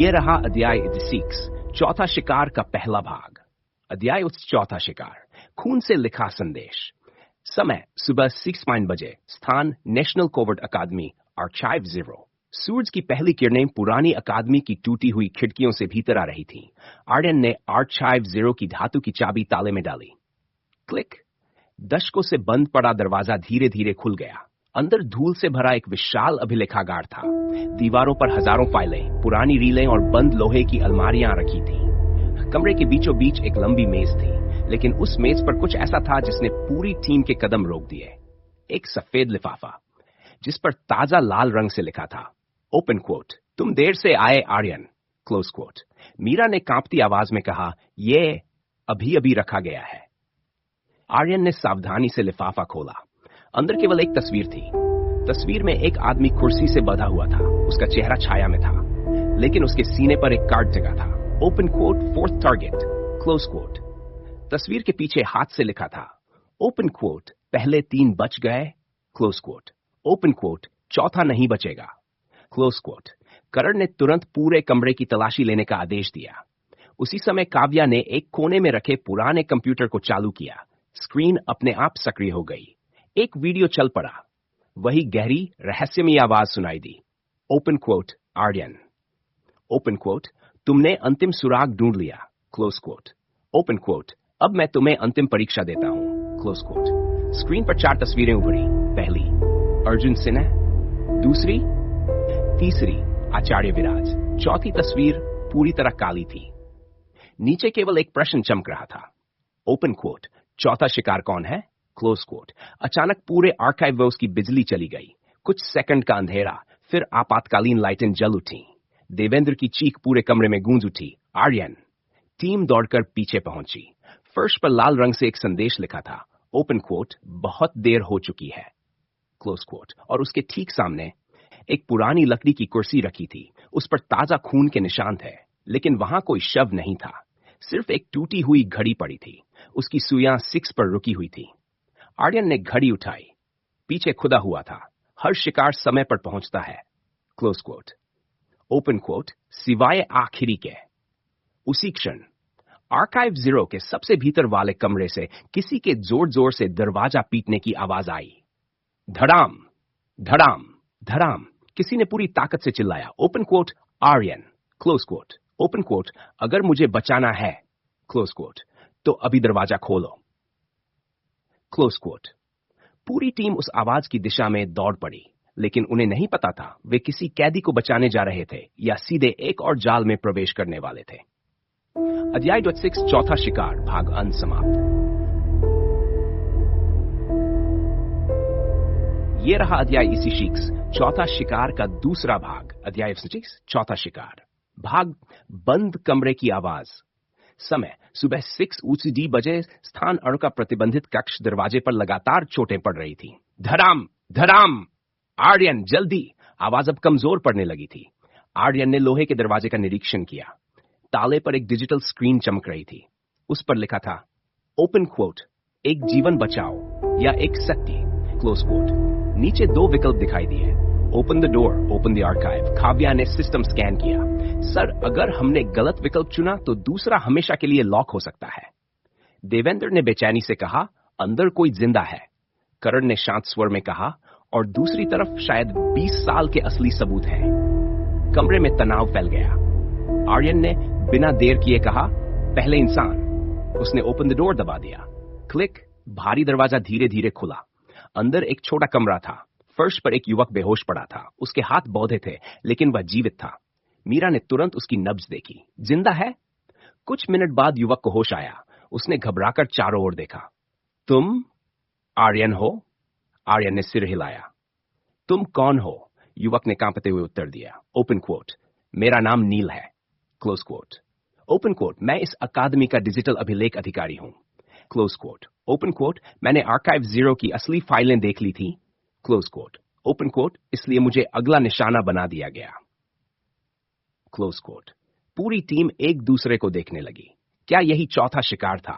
ये रहा अध्याय 86, चौथा शिकार का पहला भाग। अध्याय चौथा शिकार, खून से लिखा संदेश। समय सुबह 6 बजे। स्थान नेशनल कोवर्ट अकादमी, आर्काइव 0। सूरज की पहली किरणें पुरानी अकादमी की टूटी हुई खिड़कियों से भीतर आ रही थीं। आर्यन ने आर्काइव 0 की धातु की चाबी ताले में डाली। क्लिक। दशकों से बंद पड़ा दरवाजा धीरे धीरे खुल गया। अंदर धूल से भरा एक विशाल अभिलेखागार था। दीवारों पर हजारों फाइलें, पुरानी रीलें और बंद लोहे की अलमारियां रखी थीं। कमरे के बीचों बीच एक लंबी मेज थी, लेकिन उस मेज पर कुछ ऐसा था जिसने पूरी टीम के कदम रोक दिए। एक सफेद लिफाफा जिस पर ताजा लाल रंग से लिखा था, ओपन कोट, तुम देर से आए आर्यन, क्लोज कोट। मीरा ने कांपती आवाज में कहा, यह अभी अभी रखा गया है। आर्यन ने सावधानी से लिफाफा खोला। अंदर केवल एक तस्वीर थी। तस्वीर में एक आदमी कुर्सी से बंधा हुआ था। उसका चेहरा छाया में था, लेकिन उसके सीने पर एक कार्ड जगा था, open quote, 4th target, close quote. तस्वीर के पीछे हाथ से लिखा था, ओपन कोट, पहले 3 बच गए, क्लोज कोट। ओपन कोट, चौथा नहीं बचेगा, क्लोज कोट। करण ने तुरंत पूरे कमरे की तलाशी लेने का आदेश दिया। उसी समय काव्या ने एक कोने में रखे पुराने कंप्यूटर को चालू किया। स्क्रीन अपने आप सक्रिय हो गई। एक वीडियो चल पड़ा। वही गहरी रहस्यमयी आवाज सुनाई दी, open coat, Aryan. Open coat, तुमने अंतिम सुराग ढूंढ लिया, क्लोज कोट। ओपन कोट, अब मैं तुम्हें अंतिम परीक्षा देता हूं, क्लोज कोट। स्क्रीन पर 4 तस्वीरें उभरी। पहली, अर्जुन सिन्हा। दूसरी, तीसरी, आचार्य विराज। चौथी तस्वीर पूरी तरह काली थी। नीचे केवल एक प्रश्न चमक रहा था, ओपन कोट, चौथा शिकार कौन है, क्लोज कोट। अचानक पूरे आर्काइव की बिजली चली गई। कुछ सेकंड का अंधेरा, फिर आपातकालीन लाइटें जल उठी। देवेंद्र की चीख पूरे कमरे में गूंज उठी, आर्यन। टीम दौड़कर पीछे पहुंची। फर्श पर लाल रंग से एक संदेश लिखा था, ओपन कोट, बहुत देर हो चुकी है, क्लोज कोट। और उसके ठीक सामने एक पुरानी लकड़ी की कुर्सी रखी थी। उस पर ताजा खून के निशान थे, लेकिन वहां कोई शव नहीं था। सिर्फ एक टूटी हुई घड़ी पड़ी थी। उसकी सुइयां 6 पर रुकी हुई थी। आर्यन ने घड़ी उठाई। पीछे खुदा हुआ था, हर शिकार समय पर पहुंचता है, क्लोज कोट। ओपन कोट, सिवाय आखिरी के। उसी क्षण आर्काइव 0 के सबसे भीतर वाले कमरे से किसी के जोर जोर से दरवाजा पीटने की आवाज आई। धड़ाम, धड़ाम, धड़ाम। किसी ने पूरी ताकत से चिल्लाया, open coat, Aryan, close quote. Open quote, अगर मुझे बचाना है, क्लोज कोट, तो अभी दरवाजा खोलो, क्लोज कोट। पूरी टीम उस आवाज की दिशा में दौड़ पड़ी, लेकिन उन्हें नहीं पता था वे किसी कैदी को बचाने जा रहे थे या सीधे एक और जाल में प्रवेश करने वाले थे। अध्याय 6, चौथा शिकार, भाग अंत समाप्त। ये रहा अध्याय 86, चौथा शिकार का दूसरा भाग। अध्याय 86, चौथा शिकार, भाग बंद कमरे की आवाज। समय सुबह 6 बजे। स्थान अणु का प्रतिबंधित कक्ष। दरवाजे पर लगातार चोटें पड़ रही थी। धड़ाम, धड़ाम, आर्यन, जल्दी। आवाज अब कमजोर पड़ने लगी थी। आर्यन ने लोहे के दरवाजे का निरीक्षण किया। ताले पर एक डिजिटल स्क्रीन चमक रही थी। उस पर लिखा था, ओपन कोट, एक जीवन बचाओ या एक सत्य, क्लोज कोट। नीचे 2 विकल्प दिखाई दिए, open the door, open the archive. Kavya ने सिस्टम स्कैन किया। सर, अगर हमने गलत विकल्प चुना तो दूसरा हमेशा के लिए लॉक हो सकता है। देवेंद्र ने बेचैनी से कहा, अंदर कोई जिंदा है। करण ने शांत स्वर में कहा, और दूसरी तरफ शायद 20 साल के असली सबूत हैं। कमरे में तनाव फैल गया। आर्यन ने बिना देर किए कहा, पहले इंसान। उसने ओपन द डोर दबा दिया। क्लिक। भारी दरवाजा धीरे धीरे खुला। अंदर एक छोटा कमरा था। फर्श पर एक युवक बेहोश पड़ा था। उसके हाथ बौधे थे, लेकिन वह जीवित था। मीरा ने तुरंत उसकी नब्ज देखी। जिंदा है? कुछ मिनट बाद युवक को होश आया। उसने घबराकर चारों ओर देखा। तुम आर्यन हो? आर्यन ने सिर हिलाया। तुम कौन हो? युवक ने कांपते हुए उत्तर दिया, ओपन कोट, मेरा नाम नील है, क्लोज कोट। ओपन कोट, मैं इस अकादमी का डिजिटल अभिलेख अधिकारी हूं, क्लोज कोट। ओपन कोट, मैंने आर्काइव 0 की असली फाइलें देख ली थी, क्लोज कोट। ओपन कोट, इसलिए मुझे अगला निशाना बना दिया गया, क्लोज कोट। पूरी टीम एक दूसरे को देखने लगी। क्या यही चौथा शिकार था?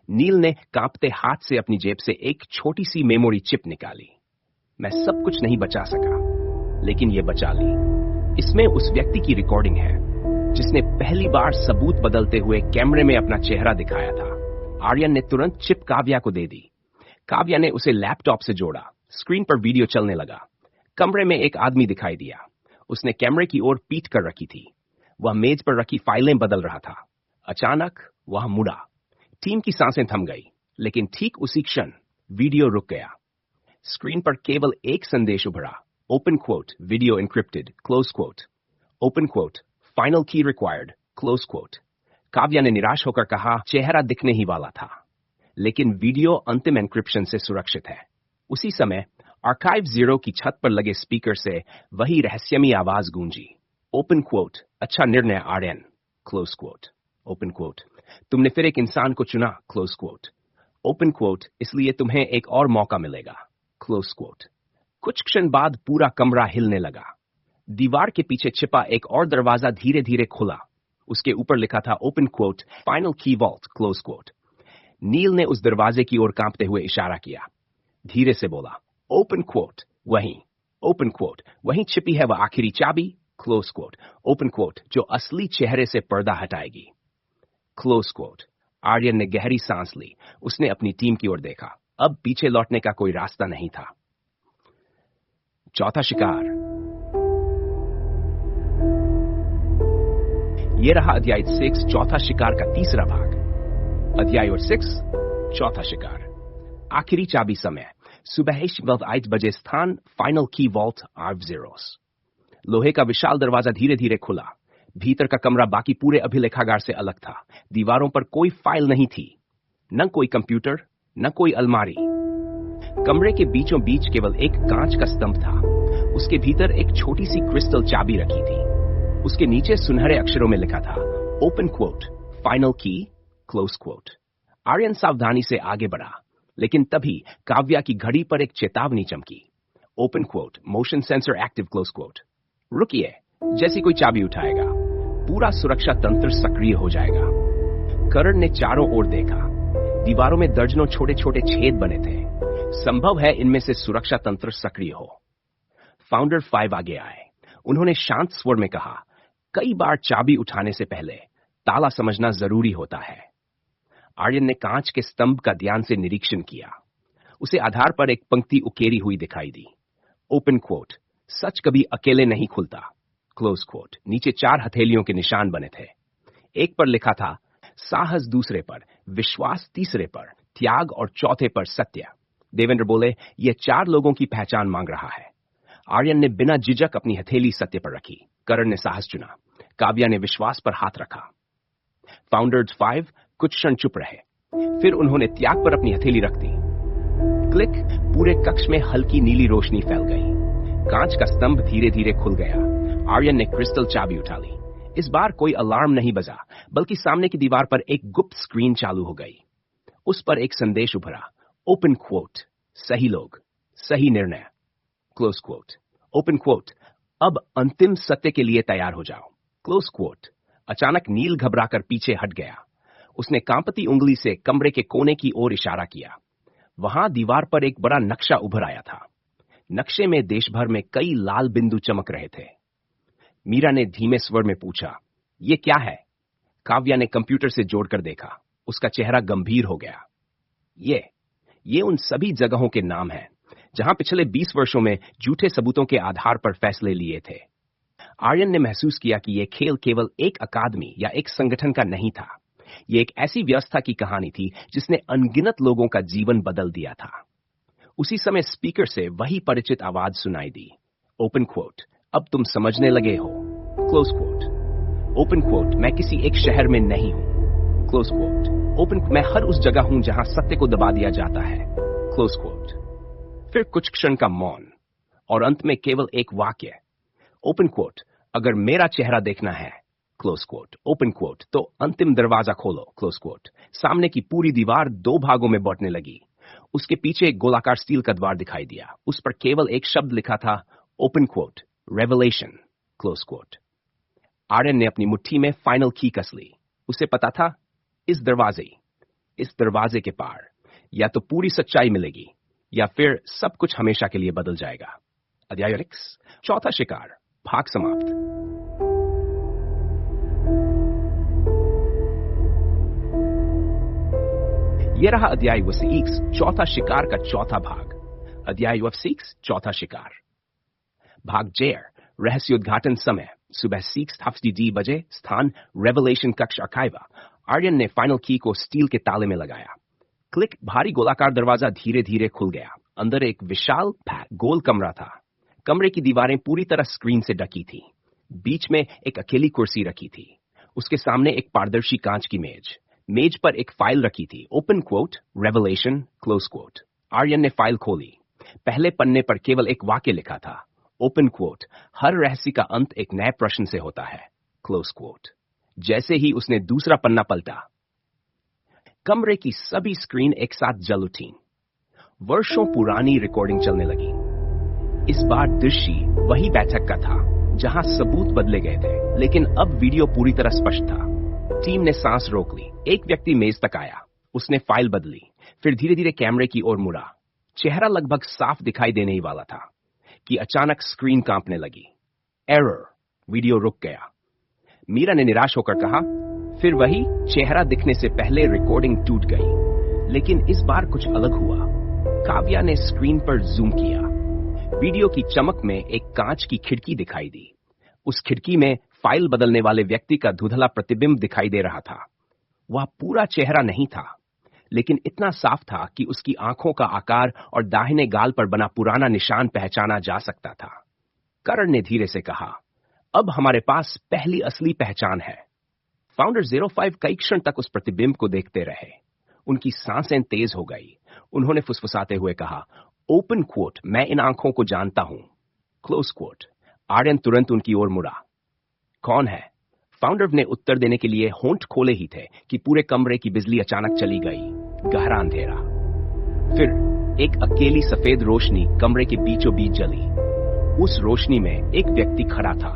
नील ने कांपते हाथ से अपनी जेब से एक छोटी सी मेमोरी चिप निकाली। मैं सब कुछ नहीं बचा सका, लेकिन ये बचा ली। इसमें उस व्यक्ति की रिकॉर्डिंग है जिसने पहली बार सबूत बदलते हुए कैमरे में अपना चेहरा दिखाया था। आर्यन ने तुरंत चिप काव्या को दे दी। काव्या ने उसे लैपटॉप से जोड़ा। स्क्रीन पर वीडियो चलने लगा। कमरे में एक आदमी दिखाई दिया। उसने कैमरे की ओर पीठ कर रखी थी। वह मेज पर रखी फाइलें बदल रहा था। अचानक वह मुड़ा। टीम की सांसें थम गई, लेकिन ठीक उसी क्षण वीडियो रुक गया। स्क्रीन पर केवल एक संदेश उभरा, open quote, video encrypted, close quote, open quote, final की रिक्वायर्ड, क्लोज क्वोट। काव्या ने निराश होकर कहा, चेहरा दिखने ही वाला था, लेकिन वीडियो अंतिम एन्क्रिप्शन से सुरक्षित है। उसी समय आर्काइव 0 की छत पर लगे स्पीकर से वही रहस्यमयी आवाज गूंजी, ओपन क्वोट, अच्छा निर्णय Aryan, close quote, open quote, तुमने फिर एक इंसान को चुना, क्लोज क्वोट, ओपन क्वोट, इसलिए तुम्हें एक और मौका मिलेगा, क्लोज क्वोट। कुछ क्षण बाद पूरा कमरा हिलने लगा। दीवार के पीछे छिपा एक और दरवाजा धीरे धीरे खुला। उसके ऊपर लिखा था, ओपन क्वोट, फाइनल की वॉल्ट, क्लोज क्वोट। नील ने उस दरवाजे की ओर कांपते हुए इशारा किया। धीरे से बोला, ओपन क्वोट, वहीं, ओपन क्वोट, वहीं छिपी है वह आखिरी चाबी, क्लोज क्वोट, ओपन क्वोट, जो असली चेहरे से पर्दा हटाएगी, क्लोज क्वोट। आर्यन ने गहरी सांस ली। उसने अपनी टीम की ओर देखा। अब पीछे लौटने का कोई रास्ता नहीं था। चौथा शिकार। यह रहा अध्याय 6, चौथा शिकार का तीसरा भाग। अध्याय 6, चौथा शिकार। आखिरी चाबी समय, सुबह 8 बजे, स्थान फाइनल की वॉल्ट आर्व ज़ेरोस। लोहे का विशाल दरवाजा धीरे धीरे खुला। भीतर का कमरा बाकी पूरे अभिलेखागार से अलग था। दीवारों पर कोई फाइल नहीं थी, न कोई कंप्यूटर, न कोई अलमारी। कमरे के बीचों बीच केवल एक कांच का स्तंभ था। उसके भीतर एक छोटी सी क्रिस्टल चाबी रखी थी। उसके नीचे सुनहरे अक्षरों में लिखा था, ओपन क्वोट, फाइनल की, क्लोज क्वोट। आर्यन सावधानी से आगे बढ़ा, लेकिन तभी काव्या की घड़ी पर एक चेतावनी चमकी, open quote, motion sensor active, close quote. रुकिए, जैसी कोई चाबी उठाएगा पूरा सुरक्षा तंत्र सक्रिय हो जाएगा। करण ने चारों ओर देखा। दीवारों में दर्जनों छोटे छोटे छेद बने थे। संभव है इनमें से सुरक्षा तंत्र सक्रिय हो। फाउंडर 5 आगे आए। उन्होंने शांत स्वर में कहा, कई बार चाबी उठाने से पहले ताला समझना जरूरी होता है। आर्यन ने कांच के स्तंभ का ध्यान से निरीक्षण किया। उसे आधार पर एक पंक्ति उकेरी हुई दिखाई दी, ओपन क्वोट, सच कभी अकेले नहीं खुलता, क्लोज क्वोट। नीचे 4 हथेलियों के निशान बने थे। एक पर लिखा था, साहस दूसरे पर, विश्वास तीसरे पर, त्याग और चौथे पर सत्य। देवेंद्र बोले, यह 4 लोगों की पहचान मांग रहा है। आर्यन ने बिना झिझक अपनी हथेली सत्य पर रखी। करण ने साहस चुना। काव्या ने विश्वास पर हाथ रखा। फाउंडर्स 5 कुछ क्षण चुप रहे। फिर उन्होंने त्याग पर अपनी हथेली रख दी। क्लिक, पूरे कक्ष में हल्की नीली रोशनी फैल गई। कांच का स्तंभ धीरे धीरे खुल गया। आर्यन ने क्रिस्टल चाबी उठा ली। इस बार कोई अलार्म नहीं बजा, बल्कि सामने की दीवार पर एक गुप्त स्क्रीन चालू हो गई। उस पर एक संदेश उभरा, ओपन क्वोट, सही लोग, सही निर्णय, क्लोज क्वोट, ओपन क्वोट, अब अंतिम सत्य के लिए तैयार हो जाओ, क्लोज क्वोट। अचानक नील घबराकर पीछे हट गया। उसने कांपती उंगली से कमरे के कोने की ओर इशारा किया। वहां दीवार पर एक बड़ा नक्शा उभर आया था। नक्शे में देश भर में कई लाल बिंदु चमक रहे थे। मीरा ने धीमे स्वर में पूछा, ये क्या है? काव्या ने कंप्यूटर से जोड़कर देखा। उसका चेहरा गंभीर हो गया। ये उन सभी जगहों के नाम हैं जहां पिछले 20 वर्षों में झूठे सबूतों के आधार पर फैसले लिए थे। आर्यन ने महसूस किया कि यह खेल केवल एक अकादमी या एक संगठन का नहीं था। यह एक ऐसी व्यवस्था की कहानी थी जिसने अनगिनत लोगों का जीवन बदल दिया था। उसी समय स्पीकर से वही परिचित आवाज सुनाई दी, ओपन क्वोट, अब तुम समझने लगे हो, क्लोज क्वोट। ओपन क्वोट, मैं किसी एक शहर में नहीं हूं, क्लोज क्वोट। ओपन, मैं हर उस जगह हूं जहां सत्य को दबा दिया जाता है, क्लोज क्वोट। फिर कुछ क्षण का मौन और अंत में केवल एक वाक्य, ओपन क्वोट, अगर मेरा चेहरा देखना है, क्लोज क्वोट, ओपन क्वोट, तो अंतिम दरवाजा खोलो, क्लोज क्वोट। सामने की पूरी दीवार 2 भागों में बांटने लगी। उसके पीछे एक गोलाकार स्टील का द्वार दिखाई दिया। उस पर केवल एक शब्द लिखा था, open quote, revelation, close quote. Aryan ने अपनी मुट्ठी में फाइनल की कस ली। उसे पता था, इस दरवाजे के पार या तो पूरी सच्चाई मिलेगी या फिर सब कुछ हमेशा के लिए बदल जाएगा। अध्याय 6, चौथा शिकार। भाग समाप्त। यह रहा अध्याय व सीक्स चौथा शिकार का चौथा भाग। अध्याय व सीक्स चौथा शिकार। भाग जेर रहस्योद्घाटन समय सुबह 6:50 बजे, स्थान रेवलेशन कक्ष आर्काइवा। आर्यन ने फाइनल की को स्टील के ताले में लगाया। क्लिक। भारी गोलाकार दरवाजा धीरे धीरे खुल गया। अंदर एक विशाल गोल कमरा था। कमरे की दीवारें पूरी तरह स्क्रीन से ढकी थी। बीच में एक अकेली कुर्सी रखी थी। उसके सामने एक पारदर्शी कांच की मेज। मेज पर एक फाइल रखी थी। Open quote revelation close quote. Aryan ने फाइल खोली। पहले पन्ने पर केवल एक वाक्य लिखा था। ओपन क्वोट, हर रहस्य का अंत एक नए प्रश्न से होता है। Close quote. जैसे ही उसने दूसरा पन्ना पलटा, कमरे की सभी स्क्रीन एक साथ जल उठी। वर्षों पुरानी रिकॉर्डिंग चलने लगी। इस बार दृश्य वही बैठक का था जहां सबूत बदले गए थे, लेकिन अब वीडियो पूरी तरह स्पष्ट था। टीम ने सांस रोक ली। एक व्यक्ति मेज तक आया। उसने फाइल बदली, फिर धीरे धीरे कैमरे की ओर मुड़ा। चेहरा लगभग साफ दिखाई देने ही वाला था कि अचानक स्क्रीन कांपने लगी। एरर। वीडियो रुक गया। मीरा ने निराश होकर कहा, फिर वही। चेहरा दिखने से पहले रिकॉर्डिंग टूट गई। लेकिन इस बार कुछ अलग हुआ। काव्या ने स्क्रीन पर जूम किया। वीडियो की चमक में एक कांच की खिड़की दिखाई दी। उस खिड़की में फाइल बदलने वाले व्यक्ति का धुंधला प्रतिबिंब दिखाई दे रहा था। वह पूरा चेहरा नहीं था, लेकिन इतना साफ था कि उसकी आंखों का आकार और दाहिने गाल पर बना पुराना निशान पहचाना जा सकता था। करण ने धीरे से कहा, अब हमारे पास पहली असली पहचान है। फाउंडर 05 कई क्षण तक उस प्रतिबिंब को देखते रहे। उनकी सांसें तेज हो गई। उन्होंने फुसफुसाते हुए कहा, ओपन क्वोट, मैं इन आंखों को जानता हूं। Close quote. आर्यन तुरंत उनकी ओर मुड़ा। कौन है? फाउंडर ने उत्तर देने के लिए होंठ खोले ही थे कि पूरे कमरे की बिजली अचानक चली गई। गहरा अंधेरा। फिर एक अकेली सफेद रोशनी कमरे के बीचों बीच जली। उस रोशनी में एक व्यक्ति खड़ा था।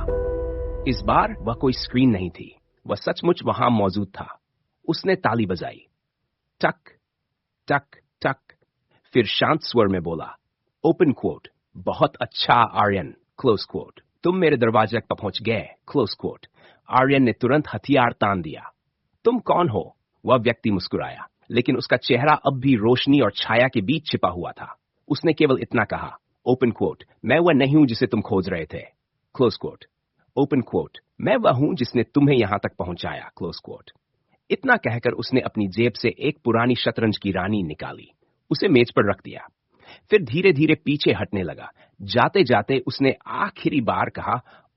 इस बार वह कोई स्क्रीन नहीं थी, वह सचमुच वहां मौजूद था। उसने ताली बजाई। टक टक टक। फिर शांत स्वर में बोला, ओपन क्वोट, बहुत अच्छा आर्यन। क्लोज क्वोट, तुम मेरे दरवाजे तक पहुंच गए। Close quote. आर्यन ने तुरंत हथियार तान दिया। तुम कौन हो? वह व्यक्ति मुस्कुराया, लेकिन उसका चेहरा अब भी रोशनी और छाया के बीच छिपा हुआ था। उसने केवल इतना कहा, ओपन क्वोट, मैं वह नहीं हूं जिसे तुम खोज रहे थे। Close quote. ओपन क्वोट, मैं वह हूं जिसने तुम्हें यहां तक पहुंचाया। Close quote. इतना कहकर उसने अपनी जेब से एक पुरानी शतरंज की रानी निकाली। उसे मेज पर रख दिया। फिर धीरे धीरे पीछे हटने लगा। जाते जाते उसने आखिरी बार कहा,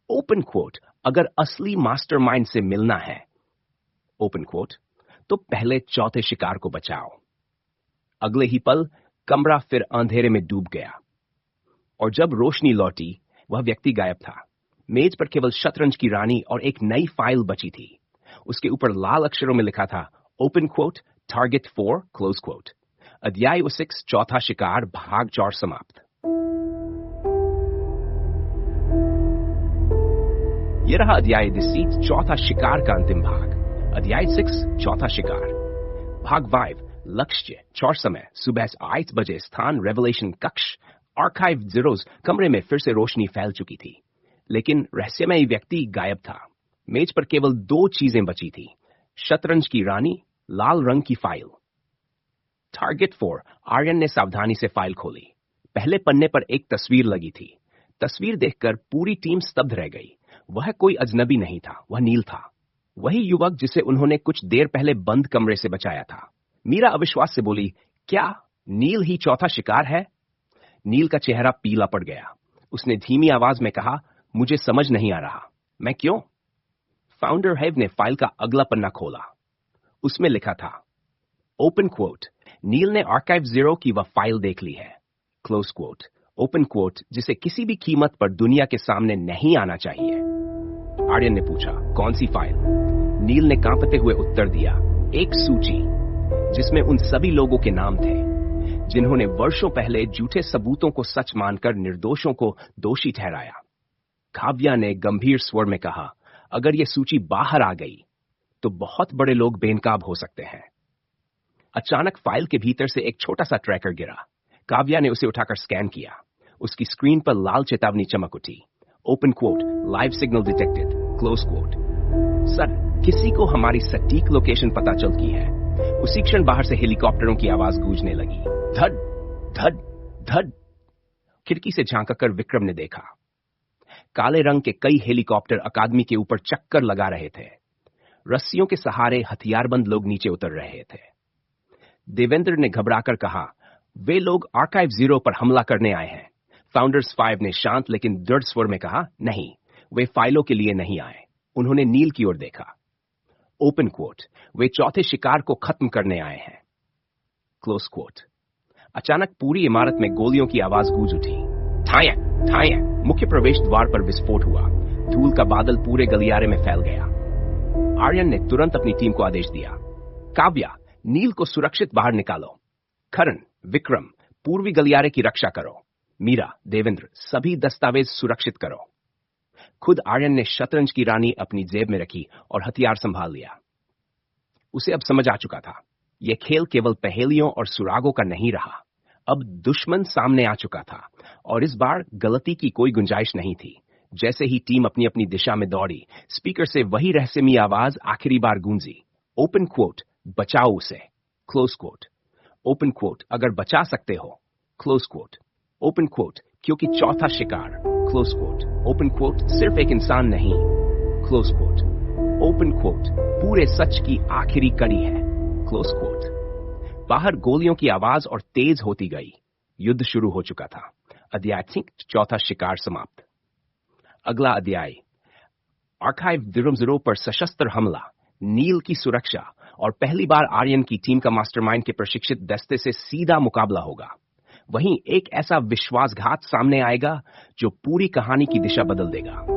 ओपन क्वोट, अगर असली मास्टरमाइंड से मिलना है, ओपन क्वोट, तो पहले चौथे शिकार को बचाओ। अगले ही पल कमरा फिर अंधेरे में डूब गया, और जब रोशनी लौटी, वह व्यक्ति गायब था। मेज पर केवल शतरंज की रानी और एक नई फाइल बची थी। उसके ऊपर लाल अक्षरों में लिखा था, open quote, target 4, close quote. अध्याय 6 चौथा शिकार भाग 4 समाप्त। यह रहा अध्याय 6 चौथा शिकार का अंतिम भाग। अध्याय 6 चौथा शिकार। भाग 5 लक्ष्य 4 समय सुबह 8 बजे, स्थान रेवलेशन कक्ष आर्काइव जीरोज। कमरे में फिर से रोशनी फैल चुकी थी, लेकिन रहस्यमय व्यक्ति गायब था। मेज पर केवल 2 चीजें बची थी, शतरंज की रानी, लाल रंग की फाइल। टारगेट 4। आर्यन ने सावधानी से फाइल खोली। पहले पन्ने पर एक तस्वीर लगी थी। तस्वीर देखकर पूरी टीम स्तब्ध रह गई। वह कोई अजनबी नहीं था, वह नील था। वही युवक जिसे उन्होंने कुछ देर पहले बंद कमरे से बचाया था। मीरा अविश्वास से बोली, क्या नील ही चौथा शिकार है? नील का चेहरा पीला पड़ गया। उसने धीमी आवाज में कहा, मुझे समझ नहीं आ रहा। मैं क्यों? फाउंडर हैव ने फाइल का अगला पन्ना खोला। उसमें लिखा था, ओपन क्वोट, नील ने आर्काइव 0 की वह फाइल देख ली है। Close quote. ओपन क्वोट, जिसे किसी भी कीमत पर दुनिया के सामने नहीं आना चाहिए। आर्यन ने पूछा, कौन सी फाइल? नील ने कांपते हुए उत्तर दिया, एक सूची जिसमें उन सभी लोगों के नाम थे जिन्होंने वर्षों पहले झूठे सबूतों को सच मानकर निर्दोषों को दोषी ठहराया। काव्या ने गंभीर स्वर में कहा, अगर यह सूची बाहर आ गई तो बहुत बड़े लोग बेनकाब हो सकते हैं। अचानक फाइल के भीतर से एक छोटा सा ट्रैकर गिरा। काव्या ने उसे उठाकर स्कैन किया। उसकी स्क्रीन पर लाल चेतावनी चमक उठी। Open quote, live signal detected, close quote. Sir, किसी को हमारी सटीक लोकेशन पता चलती है, उसी क्षण बाहर से हेलीकॉप्टरों की आवाज गूंजने लगी। धड़ धड़ धड़। खिड़की से झांककर विक्रम ने देखा, काले रंग के कई हेलीकॉप्टर अकादमी के ऊपर चक्कर लगा रहे थे। रस्सियों के सहारे हथियारबंद लोग नीचे उतर रहे थे। देवेंद्र ने घबराकर कहा, वे लोग आर्काइव 0 पर हमला करने आए हैं। फाउंडर्स 5 ने शांत लेकिन दृढ़ स्वर में कहा, नहीं, वे फाइलों के लिए नहीं आए। उन्होंने नील की ओर देखा। ओपन क्वोट, वे चौथे शिकार को खत्म करने आए हैं। Close quote. अचानक पूरी इमारत में गोलियों की आवाज गूंज उठी। ठाया ठाया। मुख्य प्रवेश द्वार पर विस्फोट हुआ। धूल का बादल पूरे गलियारे में फैल गया। आर्यन ने तुरंत अपनी टीम को आदेश दिया, काव्या, नील को सुरक्षित बाहर निकालो। खरन, विक्रम, पूर्वी गलियारे की रक्षा करो। मीरा, देवेंद्र, सभी दस्तावेज सुरक्षित करो। खुद आर्यन ने शतरंज की रानी अपनी जेब में रखी और हथियार संभाल लिया। उसे अब समझ आ चुका था, यह खेल केवल पहेलियों और सुरागों का नहीं रहा। अब दुश्मन सामने आ चुका था और इस बार गलती की कोई गुंजाइश नहीं थी। जैसे ही टीम अपनी अपनी दिशा में दौड़ी, स्पीकर से वही रहस्यमयी आवाज आखिरी बार गूंजी। ओपन क्वोट, बचाओ उसे। Close quote. ओपन क्वोट, अगर बचा सकते हो। Close quote. ओपन क्वोट, क्योंकि चौथा शिकार। Close quote. ओपन क्वोट, सिर्फ एक इंसान नहीं। Close quote. ओपन क्वोट, पूरे सच की आखिरी कड़ी है। Close quote. बाहर गोलियों की आवाज और तेज होती गई। युद्ध शुरू हो चुका था। अध्याय 6, चौथा शिकार समाप्त। अगला अध्याय, आर्काइव 0 पर सशस्त्र हमला, नील की सुरक्षा और पहली बार आर्यन की टीम का मास्टरमाइंड के प्रशिक्षित दस्ते से सीधा मुकाबला होगा। वहीं एक ऐसा विश्वासघात सामने आएगा जो पूरी कहानी की दिशा बदल देगा।